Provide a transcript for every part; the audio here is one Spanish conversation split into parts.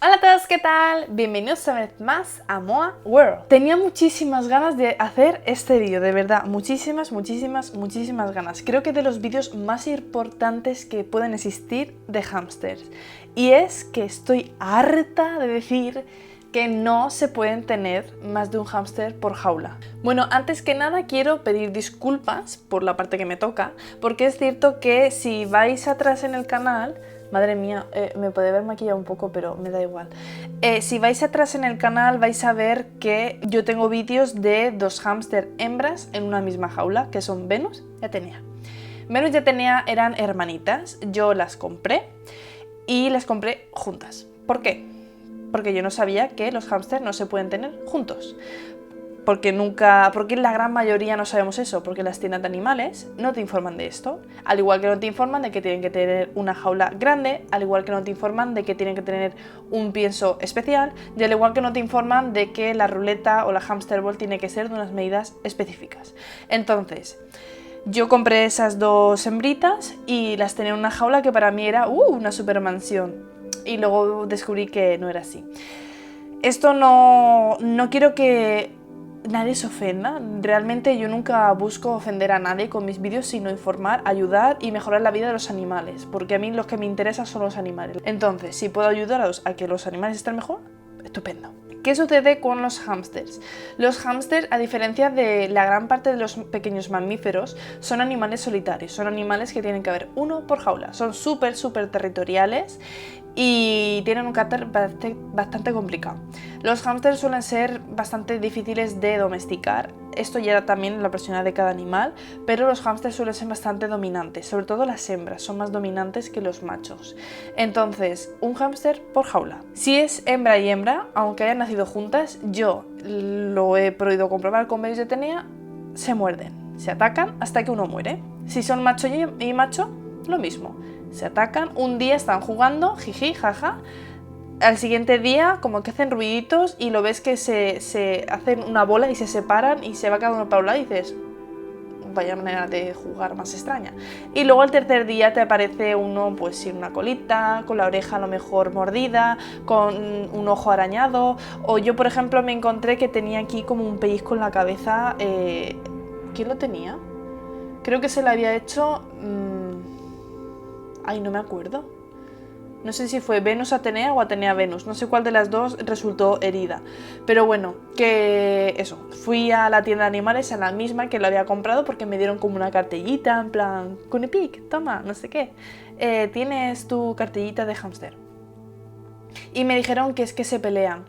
Hola a todos, ¿qué tal? Bienvenidos una vez más a Moa World. Tenía muchísimas ganas de hacer este vídeo, de verdad, muchísimas ganas. Creo que de los vídeos más importantes que pueden existir de hámsters. Y es que estoy harta de decir que no se pueden tener más de un hámster por jaula. Bueno, antes que nada quiero pedir disculpas por la parte que me toca, porque es cierto que si vais atrás en el canal... Madre mía, me puede haber maquillado un poco, pero me da igual. Si vais atrás en el canal vais a ver que yo tengo vídeos de dos hámster hembras en una misma jaula, que son Venus y Atenea. Venus y Atenea eran hermanitas, yo las compré y las compré juntas. ¿Por qué? Porque yo no sabía que los hámsters no se pueden tener juntos. Porque la gran mayoría no sabemos eso, porque las tiendas de animales no te informan de esto. Al igual que no te informan de que tienen que tener una jaula grande, al igual que no te informan de que tienen que tener un pienso especial, y al igual que no te informan de que la ruleta o la hamster ball tiene que ser de unas medidas específicas. Entonces, yo compré esas dos hembritas y las tenía en una jaula que para mí era una super mansión. Y luego descubrí que no era así. Esto no quiero que nadie se ofenda. Realmente yo nunca busco ofender a nadie con mis vídeos, sino informar, ayudar y mejorar la vida de los animales, porque a mí lo que me interesa son los animales. Entonces, si puedo ayudaros a que los animales estén mejor, estupendo. ¿Qué sucede con los hámsters? Los hámsters, a diferencia de la gran parte de los pequeños mamíferos, son animales solitarios, son animales que tienen que haber uno por jaula, son súper territoriales y tienen un carácter bastante complicado. Los hámsters suelen ser bastante difíciles de domesticar, esto ya era también la personalidad de cada animal, pero los hámsters suelen ser bastante dominantes, sobre todo las hembras son más dominantes que los machos. Entonces, un hámster por jaula. Si es hembra y hembra, aunque hayan nacido juntas, yo lo he podido comprobar con Venus y Atenea, se muerden, se atacan hasta que uno muere. Si son macho y macho, lo mismo. Se atacan, un día están jugando, jiji, jaja, al siguiente día como que hacen ruiditos y lo ves que se hacen una bola y se separan y se va cada uno para un lado y dices, vaya manera de jugar más extraña. Y luego el tercer día te aparece uno pues sin una colita, con la oreja a lo mejor mordida, con un ojo arañado, o yo por ejemplo me encontré que tenía aquí como un pellizco en la cabeza. ¿Quién lo tenía? Creo que se lo había hecho... Ay, no me acuerdo. No sé si fue Venus Atenea o Atenea Venus. No sé cuál de las dos resultó herida. Pero bueno, que eso. Fui a la tienda de animales, a la misma que lo había comprado, porque me dieron como una cartellita, en plan, Cunipic, toma, no sé qué. Tienes tu cartellita de hámster. Y me dijeron que es que se pelean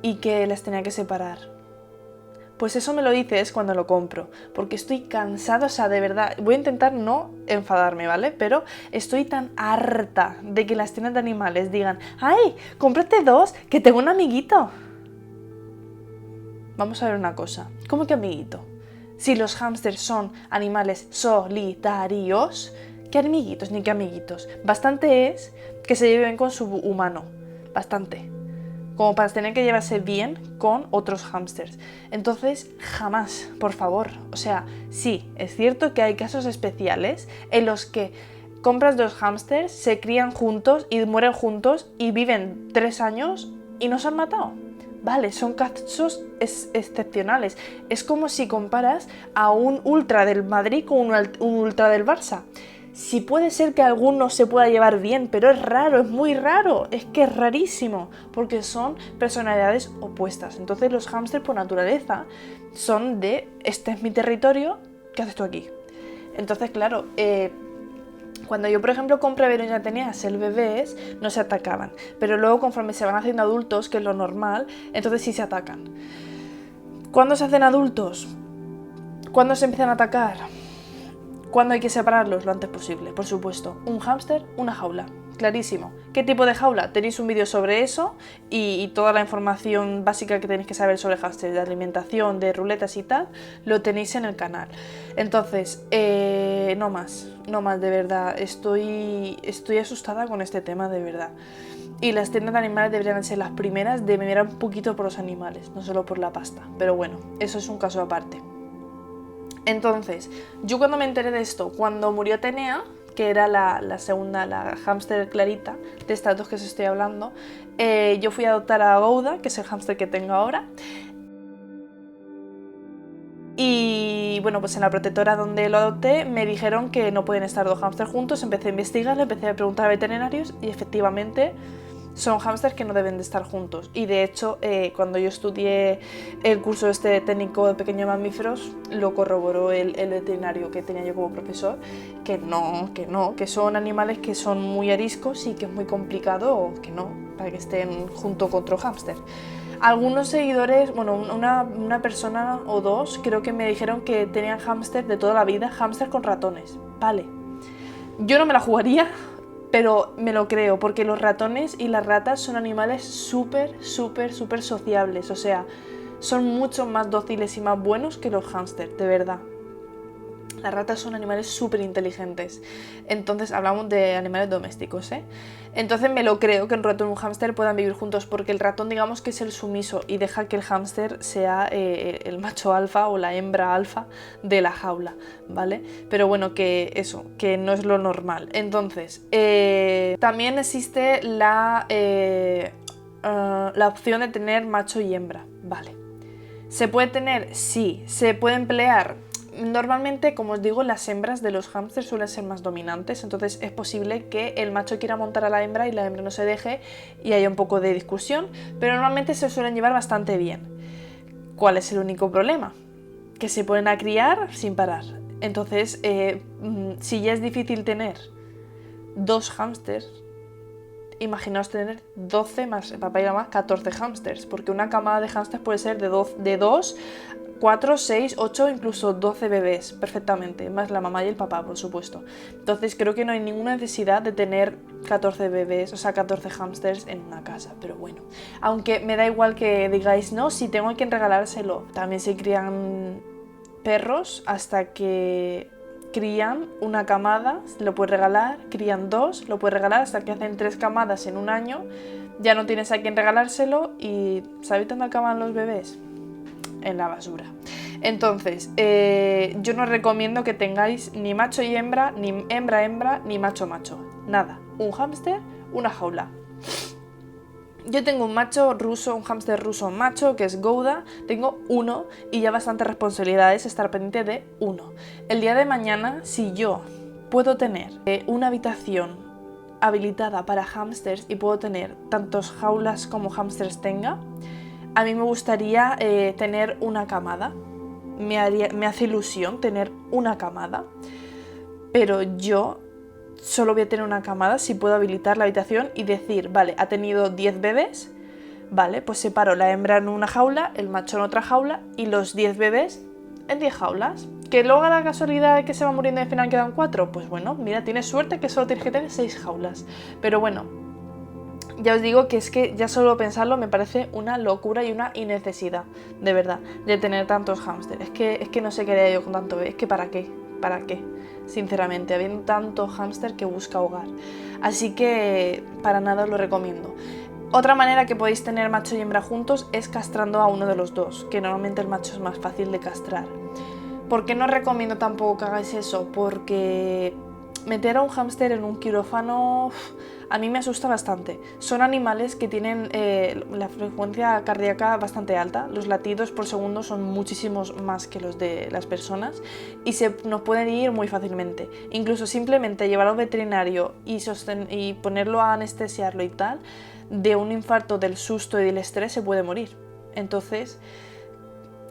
y que las tenía que separar. Pues eso me lo dices cuando lo compro, porque estoy cansada, o sea, de verdad, voy a intentar no enfadarme, ¿vale? Pero estoy tan harta de que las tiendas de animales digan, ¡ay, cómprate dos, que tengo un amiguito! Vamos a ver una cosa, ¿cómo que amiguito? Si los hámsters son animales solitarios, ¿qué amiguitos ni qué amiguitos? Bastante es que se lleven con su humano, bastante. Como para tener que llevarse bien con otros hámsters. Entonces, jamás, por favor. O sea, sí, es cierto que hay casos especiales en los que compras dos hámsters, se crían juntos y mueren juntos y viven 3 años y no se han matado. Vale, son casos excepcionales. Es como si comparas a un ultra del Madrid con un ultra del Barça. Sí puede ser que alguno se pueda llevar bien, pero es raro, es muy raro, es que es rarísimo, porque son personalidades opuestas. Entonces los hámsters por naturaleza son de, este es mi territorio, ¿qué haces tú aquí? Entonces claro, cuando yo por ejemplo compré Venus y Atenea ser bebés, no se atacaban, pero luego conforme se van haciendo adultos, que es lo normal, entonces sí se atacan. ¿Cuándo se hacen adultos? ¿Cuándo se empiezan a atacar? ¿Cuándo hay que separarlos? Lo antes posible, por supuesto. Un hámster, una jaula. Clarísimo. ¿Qué tipo de jaula? Tenéis un vídeo sobre eso y toda la información básica que tenéis que saber sobre hámster, de alimentación, de ruletas y tal, lo tenéis en el canal. Entonces, no más, de verdad. Estoy asustada con este tema, de verdad. Y las tiendas de animales deberían ser las primeras de mirar un poquito por los animales, no solo por la pasta. Pero bueno, eso es un caso aparte. Entonces, yo cuando me enteré de esto, cuando murió Atenea, que era la segunda, la hámster clarita, de estas dos que os estoy hablando, yo fui a adoptar a Gouda, que es el hámster que tengo ahora. Y bueno, pues en la protectora donde lo adopté me dijeron que no pueden estar dos hámsters juntos, empecé a investigar, empecé a preguntar a veterinarios y efectivamente son hámsters que no deben de estar juntos. Y de hecho, cuando yo estudié el curso este técnico de pequeños mamíferos, lo corroboró el veterinario que tenía yo como profesor, que son animales que son muy ariscos y que es muy complicado que no, para que estén junto con otro hámster. Algunos seguidores, bueno, una persona o dos, creo que me dijeron que tenían hámster de toda la vida, hámster con ratones. Vale, yo no me la jugaría, pero me lo creo, porque los ratones y las ratas son animales súper sociables, o sea, son mucho más dóciles y más buenos que los hámsters, de verdad. Las ratas son animales súper inteligentes, entonces hablamos de animales domésticos, ¿eh? Entonces me lo creo que un ratón y un hámster puedan vivir juntos, porque el ratón digamos que es el sumiso y deja que el hámster sea el macho alfa o la hembra alfa de la jaula, ¿vale? Pero bueno, que eso, que no es lo normal. Entonces, también existe la opción de tener macho y hembra, ¿vale? ¿Se puede tener? Sí. ¿Se puede emplear? Normalmente, como os digo, las hembras de los hámsters suelen ser más dominantes, entonces es posible que el macho quiera montar a la hembra y la hembra no se deje y haya un poco de discusión, pero normalmente se suelen llevar bastante bien. ¿Cuál es el único problema? Que se ponen a criar sin parar. Entonces, si ya es difícil tener dos hámsters, imaginaos tener 12 más papá y mamá, 14 hámsters, porque una camada de hámsters puede ser de 2, 4, 6, 8, incluso 12 bebés, perfectamente, más la mamá y el papá, por supuesto. Entonces creo que no hay ninguna necesidad de tener 14 bebés, o sea, 14 hámsters en una casa, pero bueno. Aunque me da igual que digáis, no, si tengo que regalárselo. También se crían perros hasta que crían una camada, lo puedes regalar, crían 2, lo puedes regalar hasta que hacen 3 camadas en un año, ya no tienes a quien regalárselo y ¿sabéis dónde acaban los bebés? En la basura. Entonces, yo no recomiendo que tengáis ni macho y hembra, ni hembra, ni macho, nada. Un hámster, una jaula. Yo tengo un macho ruso, un hámster ruso macho, que es Gouda, tengo uno y ya bastante responsabilidad es estar pendiente de uno. El día de mañana, si yo puedo tener una habitación habilitada para hámsters y puedo tener tantos jaulas como hámsters tenga, a mí me gustaría tener una camada. Me hace ilusión tener una camada, pero yo solo voy a tener una camada si puedo habilitar la habitación y decir, vale, ha tenido 10 bebés, vale, pues separo la hembra en una jaula, el macho en otra jaula y los 10 bebés en 10 jaulas. ¿Que luego da la casualidad de que se va muriendo y al final quedan 4? Pues bueno, mira, tienes suerte que solo tienes que tener 6 jaulas. Pero bueno, ya os digo que es que ya solo pensarlo me parece una locura y una innecesidad, de verdad, de tener tantos hámsters. Es que no sé qué haría yo con tanto bebé, es que ¿para qué? ¿Para qué? Sinceramente, habiendo tanto hámster que busca hogar. Así que para nada os lo recomiendo. Otra manera que podéis tener macho y hembra juntos es castrando a uno de los dos, que normalmente el macho es más fácil de castrar. ¿Por qué no recomiendo tampoco que hagáis eso? Porque meter a un hámster en un quirófano a mí me asusta bastante. Son animales que tienen la frecuencia cardíaca bastante alta, los latidos por segundo son muchísimos más que los de las personas y se nos pueden ir muy fácilmente. Incluso simplemente llevarlo al veterinario y ponerlo a anestesiarlo y tal, de un infarto del susto y del estrés se puede morir. Entonces,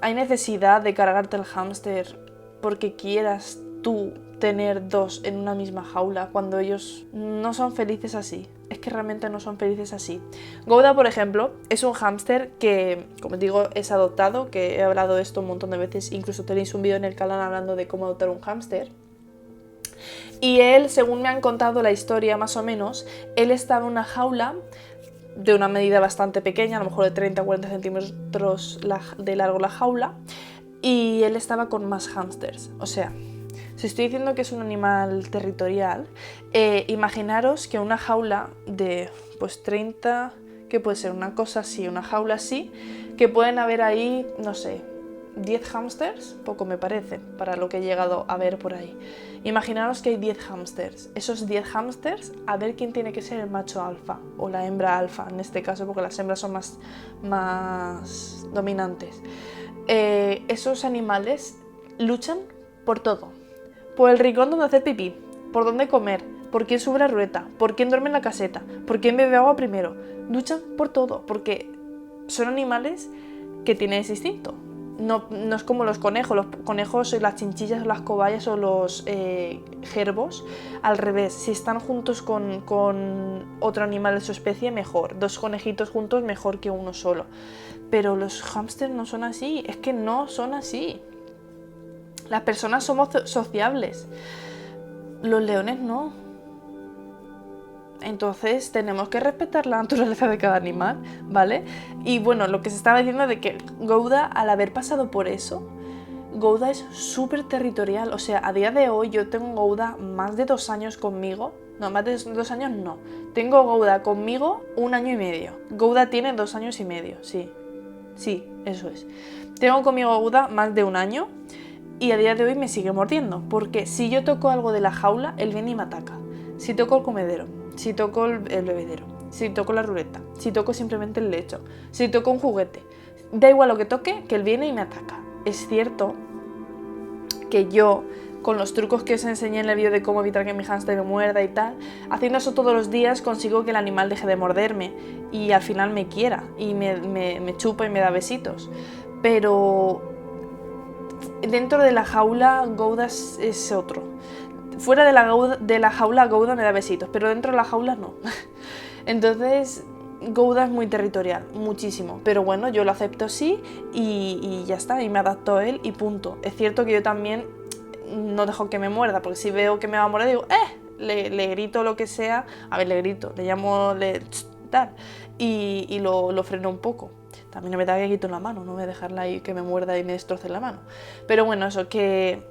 hay necesidad de cargarte el hámster porque quieras tú tener dos en una misma jaula cuando ellos no son felices así. Es que realmente no son felices así. Gouda, por ejemplo, es un hámster que, como digo, es adoptado, que he hablado de esto un montón de veces, incluso tenéis un vídeo en el canal hablando de cómo adoptar un hámster. Y él, según me han contado la historia más o menos, él estaba en una jaula de una medida bastante pequeña, a lo mejor de 30 o 40 centímetros de largo la jaula, y él estaba con más hámsters. O sea, si estoy diciendo que es un animal territorial, imaginaros que una jaula de pues 30, que puede ser una cosa así, una jaula así, que pueden haber ahí, no sé, 10 hámsters, poco me parece, para lo que he llegado a ver por ahí. Imaginaros que hay 10 hámsters. Esos 10 hámsters, a ver quién tiene que ser el macho alfa, o la hembra alfa, en este caso, porque las hembras son más dominantes. Esos animales luchan por todo. Por el rincón donde hacer pipí, por dónde comer, por quién sube la ruleta, por quién duerme en la caseta, por quién bebe agua primero. Luchan por todo, porque son animales que tienen ese instinto. No es como los conejos, las chinchillas, las cobayas o los jerbos, al revés, si están juntos con otro animal de su especie, mejor. 2 conejitos juntos, mejor que uno solo. Pero los hámsters no son así, es que no son así. Las personas somos sociables, los leones no. Entonces tenemos que respetar la naturaleza de cada animal, ¿vale? Y bueno, lo que se estaba diciendo de que Gouda, al haber pasado por eso, Gouda es súper territorial. O sea, a día de hoy yo tengo Gouda más de 2 años conmigo. No, más de 2 años no. Tengo Gouda conmigo 1 año y medio. Gouda tiene 2 años y medio, sí. Sí, eso es. Tengo conmigo Gouda más de 1 año y a día de hoy me sigue mordiendo. Porque si yo toco algo de la jaula, él viene y me ataca. Si toco el comedero, si toco el bebedero, si toco la ruleta, si toco simplemente el lecho, si toco un juguete, da igual lo que toque, que él viene y me ataca. Es cierto que yo, con los trucos que os enseñé en el vídeo de cómo evitar que mi hámster me muerda y tal, haciendo eso todos los días consigo que el animal deje de morderme y al final me quiera y me chupa y me da besitos. Pero dentro de la jaula, Gouda es otro. Fuera de la jaula, Gouda me da besitos, pero dentro de la jaula no. Entonces, Gouda es muy territorial, muchísimo. Pero bueno, yo lo acepto así y ya está, y me adapto a él y punto. Es cierto que yo también no dejo que me muerda, porque si veo que me va a morder, digo, le grito lo que sea. A ver, le grito, le llamo, tal, y lo freno un poco. También me da que quito la mano, no voy a dejarla ahí que me muerda y me destroce la mano. Pero bueno, eso, que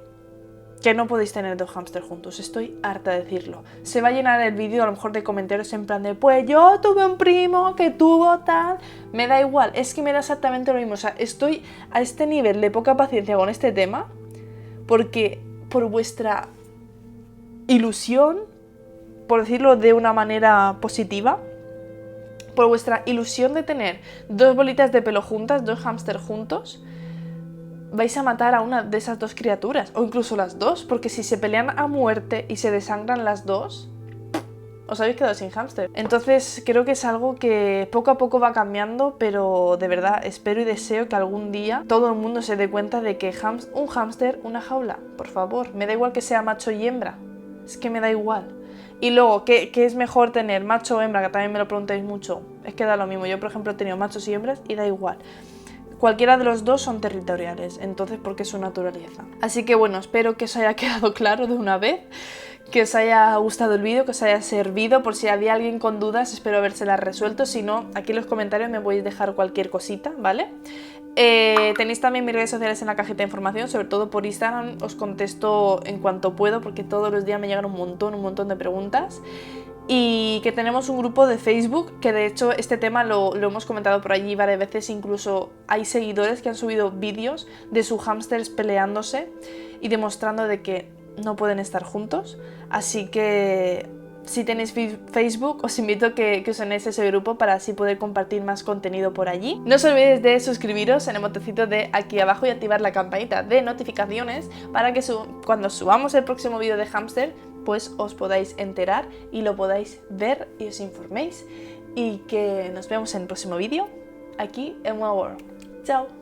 no podéis tener 2 hámsters juntos, estoy harta de decirlo. Se va a llenar el vídeo a lo mejor de comentarios en plan de pues yo tuve un primo que tuvo tal, me da igual, es que me da exactamente lo mismo. O sea, estoy a este nivel de poca paciencia con este tema porque por vuestra ilusión, por decirlo de una manera positiva, por vuestra ilusión de tener 2 bolitas de pelo juntas, 2 hámsters juntos, vais a matar a una de esas 2 criaturas, o incluso las 2, porque si se pelean a muerte y se desangran las 2, os habéis quedado sin hámster. Entonces creo que es algo que poco a poco va cambiando, pero de verdad espero y deseo que algún día todo el mundo se dé cuenta de que un hámster, una jaula, por favor, me da igual que sea macho y hembra, es que me da igual. Y luego, ¿qué es mejor tener, macho o hembra? Que también me lo preguntáis mucho, es que da lo mismo. Yo por ejemplo he tenido machos y hembras y da igual. Cualquiera de los dos son territoriales, entonces porque es su naturaleza. Así que bueno, espero que os haya quedado claro de una vez, que os haya gustado el vídeo, que os haya servido. Por si había alguien con dudas, espero habérselas resuelto. Si no, aquí en los comentarios me podéis dejar cualquier cosita, ¿vale? Tenéis también mis redes sociales en la cajita de información, sobre todo por Instagram, os contesto en cuanto puedo porque todos los días me llegan un montón de preguntas. Y que tenemos un grupo de Facebook, que de hecho este tema lo hemos comentado por allí varias veces, incluso hay seguidores que han subido vídeos de sus hámsters peleándose y demostrando de que no pueden estar juntos. Así que si tenéis Facebook os invito a que os unáis a ese grupo para así poder compartir más contenido por allí. No os olvidéis de suscribiros en el botoncito de aquí abajo y activar la campanita de notificaciones para que cuando subamos el próximo vídeo de hámster pues os podáis enterar y lo podáis ver y os informéis. Y que nos vemos en el próximo vídeo aquí en World. ¡Chao!